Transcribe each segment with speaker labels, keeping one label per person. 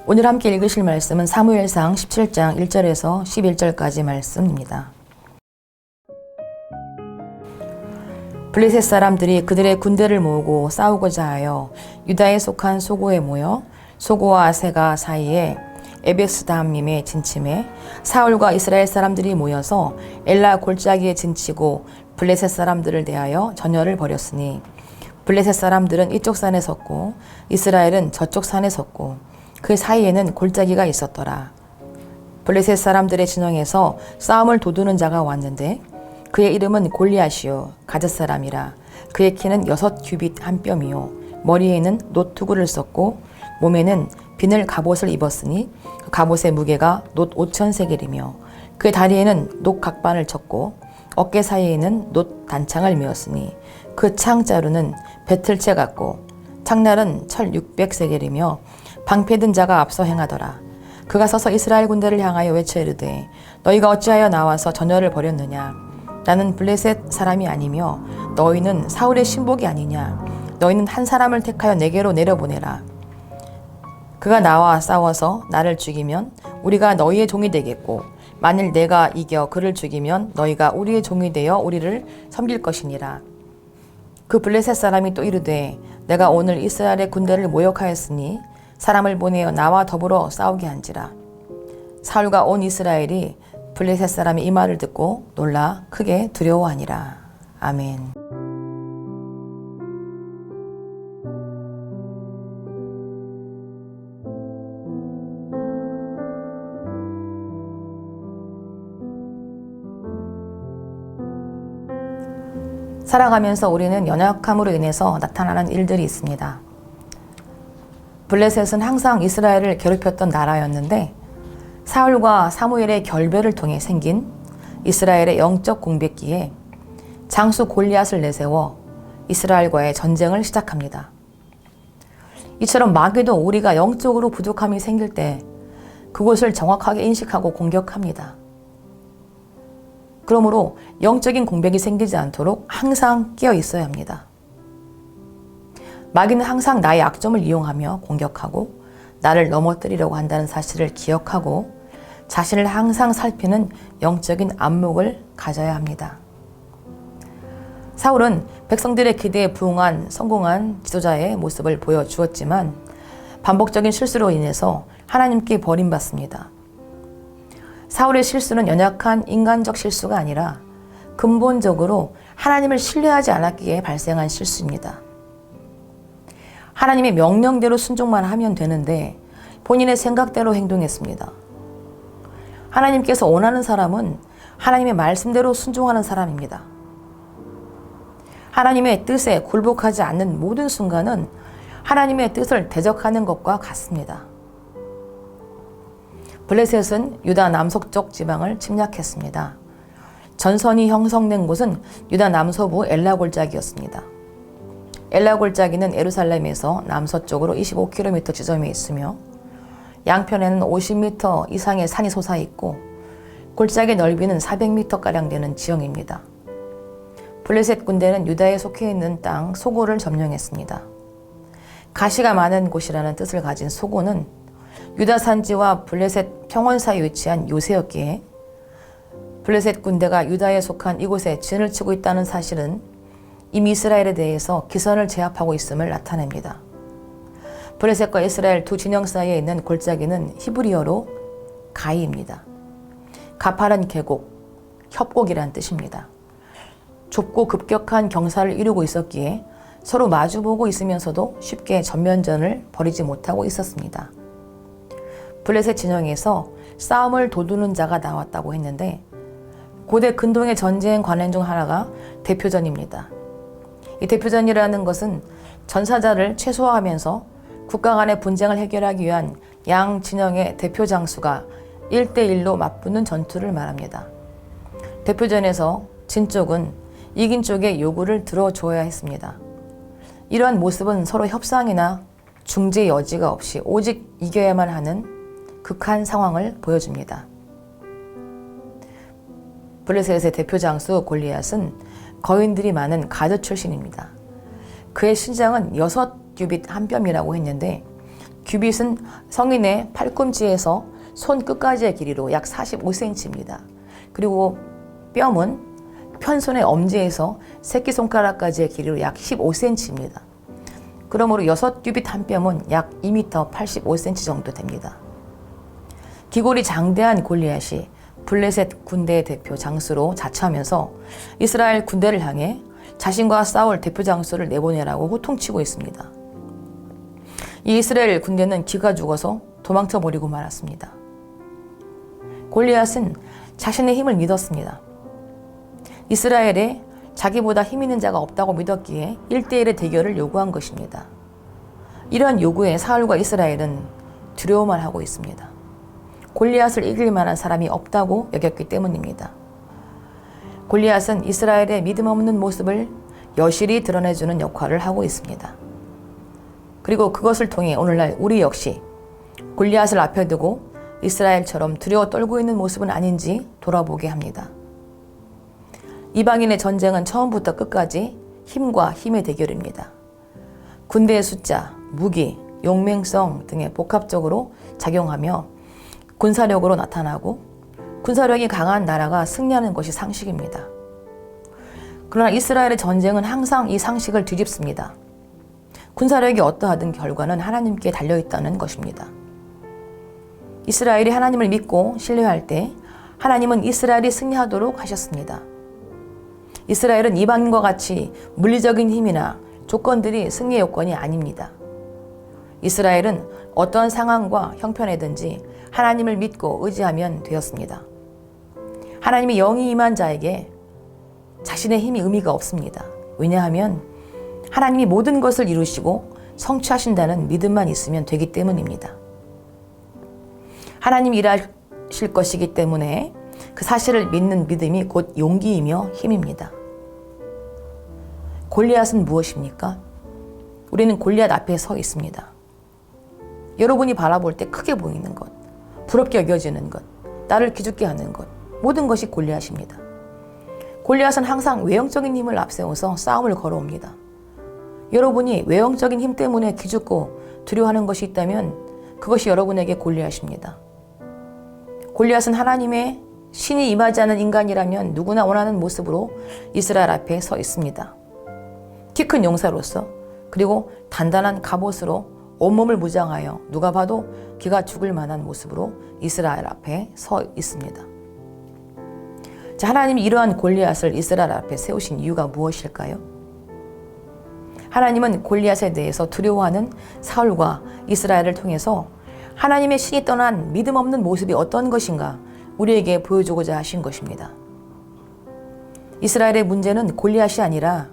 Speaker 1: 오늘 함께 읽으실 말씀은 사무엘상 17장 1절에서 11절까지 말씀입니다. 블레셋 사람들이 그들의 군대를 모으고 싸우고자 하여 유다에 속한 소고에 모여 소고와 아세가 사이에 에베스다함림에 진침해 사울과 이스라엘 사람들이 모여서 엘라 골짜기에 진치고 블레셋 사람들을 대하여 전열을 벌였으니 블레셋 사람들은 이쪽 산에 섰고 이스라엘은 저쪽 산에 섰고 그 사이에는 골짜기가 있었더라. 블레셋 사람들의 진영에서 싸움을 도두는 자가 왔는데 그의 이름은 골리앗이요 가럇 사람이라. 그의 키는 6규빗 한 뼘이요 머리에는 놋투구를 썼고 몸에는 비늘 갑옷을 입었으니 그 갑옷의 무게가 놋 5,000세겔이며 그의 다리에는 놋 각반을 쳤고 어깨 사이에는 놋 단창을 메었으니 그 창자루는 배틀채 같고 창날은 철 600세겔이며 방패든 자가 앞서 행하더라. 그가 서서 이스라엘 군대를 향하여 외쳐 이르되 너희가 어찌하여 나와서 전열을 벌였느냐. 나는 블레셋 사람이 아니며 너희는 사울의 신복이 아니냐. 너희는 한 사람을 택하여 내게로 내려보내라. 그가 나와 싸워서 나를 죽이면 우리가 너희의 종이 되겠고 만일 내가 이겨 그를 죽이면 너희가 우리의 종이 되어 우리를 섬길 것이니라. 그 블레셋 사람이 또 이르되 내가 오늘 이스라엘의 군대를 모욕하였으니 사람을 보내어 나와 더불어 싸우게 한지라. 사울과 온 이스라엘이 블레셋 사람이 이 말을 듣고 놀라 크게 두려워하니라. 아멘. 살아가면서 우리는 연약함으로 인해서 나타나는 일들이 있습니다. 블레셋은 항상 이스라엘을 괴롭혔던 나라였는데 사울과 사무엘의 결별을 통해 생긴 이스라엘의 영적 공백기에 장수 골리앗을 내세워 이스라엘과의 전쟁을 시작합니다. 이처럼 마귀도 우리가 영적으로 부족함이 생길 때 그곳을 정확하게 인식하고 공격합니다. 그러므로 영적인 공백이 생기지 않도록 항상 깨어 있어야 합니다. 마귀는 항상 나의 약점을 이용하며 공격하고 나를 넘어뜨리려고 한다는 사실을 기억하고 자신을 항상 살피는 영적인 안목을 가져야 합니다. 사울은 백성들의 기대에 부응한 성공한 지도자의 모습을 보여주었지만 반복적인 실수로 인해서 하나님께 버림받습니다. 사울의 실수는 연약한 인간적 실수가 아니라 근본적으로 하나님을 신뢰하지 않았기에 발생한 실수입니다. 하나님의 명령대로 순종만 하면 되는데 본인의 생각대로 행동했습니다. 하나님께서 원하는 사람은 하나님의 말씀대로 순종하는 사람입니다. 하나님의 뜻에 굴복하지 않는 모든 순간은 하나님의 뜻을 대적하는 것과 같습니다. 블레셋은 유다 남서쪽 지방을 침략했습니다. 전선이 형성된 곳은 유다 남서부 엘라 골짜기였습니다. 엘라 골짜기는 예루살렘에서 남서쪽으로 25km 지점에 있으며 양편에는 50m 이상의 산이 솟아있고 골짜기 넓이는 400m가량 되는 지형입니다. 블레셋 군대는 유다에 속해 있는 땅 소고를 점령했습니다. 가시가 많은 곳이라는 뜻을 가진 소고는 유다 산지와 블레셋 평원 사이에 위치한 요새였기에 블레셋 군대가 유다에 속한 이곳에 진을 치고 있다는 사실은 이미 이스라엘에 대해서 기선을 제압하고 있음을 나타냅니다. 블레셋과 이스라엘 두 진영 사이에 있는 골짜기는 히브리어로 가이입니다. 가파른 계곡, 협곡이란 뜻입니다. 좁고 급격한 경사를 이루고 있었기에 서로 마주보고 있으면서도 쉽게 전면전을 벌이지 못하고 있었습니다. 블레셋 진영에서 싸움을 도두는 자가 나왔다고 했는데 고대 근동의 전쟁 관행 중 하나가 대표전입니다. 이 대표전이라는 것은 전사자를 최소화하면서 국가 간의 분쟁을 해결하기 위한 양 진영의 대표 장수가 1대1로 맞붙는 전투를 말합니다. 대표전에서 진 쪽은 이긴 쪽의 요구를 들어줘야 했습니다. 이러한 모습은 서로 협상이나 중재 여지가 없이 오직 이겨야만 하는 극한 상황을 보여줍니다. 블레셋의 대표 장수 골리앗은 거인들이 많은 가드 출신입니다. 그의 신장은 6규빗 한 뼘이라고 했는데 규빗은 성인의 팔꿈치에서 손 끝까지의 길이로 약 45cm입니다. 그리고 뼘은 편손의 엄지에서 새끼손가락까지의 길이로 약 15cm입니다. 그러므로 6규빗 한 뼘은 약 2m 85cm 정도 됩니다. 기골이 장대한 골리앗이 블레셋 군대의 대표 장수로 자처하면서 이스라엘 군대를 향해 자신과 싸울 대표 장수를 내보내라고 호통치고 있습니다. 이 이스라엘 군대는 기가 죽어서 도망쳐 버리고 말았습니다. 골리앗은 자신의 힘을 믿었습니다. 이스라엘에 자기보다 힘 있는 자가 없다고 믿었기에 1대1의 대결을 요구한 것입니다. 이러한 요구에 사울과 이스라엘은 두려워만 하고 있습니다. 골리앗을 이길 만한 사람이 없다고 여겼기 때문입니다. 골리앗은 이스라엘의 믿음 없는 모습을 여실히 드러내주는 역할을 하고 있습니다. 그리고 그것을 통해 오늘날 우리 역시 골리앗을 앞에 두고 이스라엘처럼 두려워 떨고 있는 모습은 아닌지 돌아보게 합니다. 이방인의 전쟁은 처음부터 끝까지 힘과 힘의 대결입니다. 군대의 숫자, 무기, 용맹성 등에 복합적으로 작용하며 군사력으로 나타나고 군사력이 강한 나라가 승리하는 것이 상식입니다. 그러나 이스라엘의 전쟁은 항상 이 상식을 뒤집습니다. 군사력이 어떠하든 결과는 하나님께 달려있다는 것입니다. 이스라엘이 하나님을 믿고 신뢰할 때 하나님은 이스라엘이 승리하도록 하셨습니다. 이스라엘은 이방인과 같이 물리적인 힘이나 조건들이 승리의 요건이 아닙니다. 이스라엘은 어떤 상황과 형편에든지 하나님을 믿고 의지하면 되었습니다. 하나님이 영이 임한 자에게 자신의 힘이 의미가 없습니다. 왜냐하면 하나님이 모든 것을 이루시고 성취하신다는 믿음만 있으면 되기 때문입니다. 하나님이 일하실 것이기 때문에 그 사실을 믿는 믿음이 곧 용기이며 힘입니다. 골리앗은 무엇입니까? 우리는 골리앗 앞에 서 있습니다. 여러분이 바라볼 때 크게 보이는 것, 부럽게 여겨지는 것, 나를 기죽게 하는 것, 모든 것이 골리앗입니다. 골리앗은 항상 외형적인 힘을 앞세워서 싸움을 걸어옵니다. 여러분이 외형적인 힘 때문에 기죽고 두려워하는 것이 있다면 그것이 여러분에게 골리앗입니다. 골리앗은 하나님의 신이 임하지 않은 인간이라면 누구나 원하는 모습으로 이스라엘 앞에 서 있습니다. 키 큰 용사로서 그리고 단단한 갑옷으로 온몸을 무장하여 누가 봐도 기가 죽을 만한 모습으로 이스라엘 앞에 서 있습니다. 자, 하나님이 이러한 골리앗을 이스라엘 앞에 세우신 이유가 무엇일까요? 하나님은 골리앗에 대해서 두려워하는 사울과 이스라엘을 통해서 하나님의 신이 떠난 믿음 없는 모습이 어떤 것인가 우리에게 보여주고자 하신 것입니다. 이스라엘의 문제는 골리앗이 아니라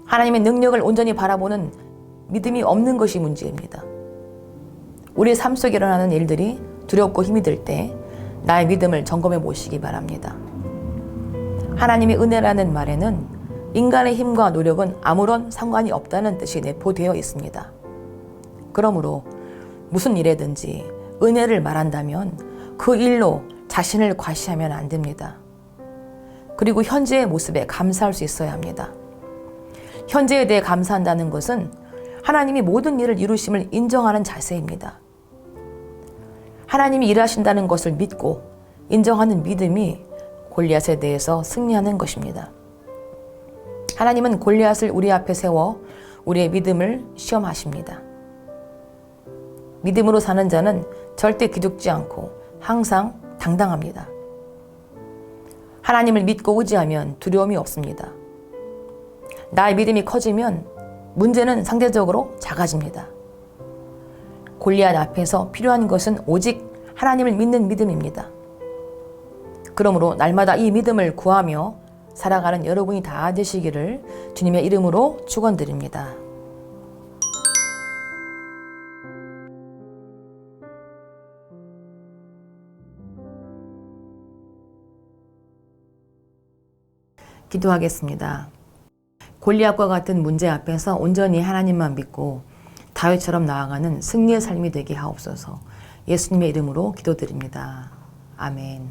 Speaker 1: 하나님의 능력을 온전히 바라보는 믿음이 없는 것이 문제입니다. 우리의 삶 속에 일어나는 일들이 두렵고 힘이 들 때 나의 믿음을 점검해 보시기 바랍니다. 하나님의 은혜라는 말에는 인간의 힘과 노력은 아무런 상관이 없다는 뜻이 내포되어 있습니다. 그러므로 무슨 일에든지 은혜를 말한다면 그 일로 자신을 과시하면 안 됩니다. 그리고 현재의 모습에 감사할 수 있어야 합니다. 현재에 대해 감사한다는 것은 하나님이 모든 일을 이루심을 인정하는 자세입니다. 하나님이 일하신다는 것을 믿고 인정하는 믿음이 골리앗에 대해서 승리하는 것입니다. 하나님은 골리앗을 우리 앞에 세워 우리의 믿음을 시험하십니다. 믿음으로 사는 자는 절대 기죽지 않고 항상 당당합니다. 하나님을 믿고 의지하면 두려움이 없습니다. 나의 믿음이 커지면 문제는 상대적으로 작아집니다. 골리앗 앞에서 필요한 것은 오직 하나님을 믿는 믿음입니다. 그러므로 날마다 이 믿음을 구하며 살아가는 여러분이 다 되시기를 주님의 이름으로 축원드립니다. 기도하겠습니다. 골리앗과 같은 문제 앞에서 온전히 하나님만 믿고 다윗처럼 나아가는 승리의 삶이 되게 하옵소서. 예수님의 이름으로 기도드립니다. 아멘.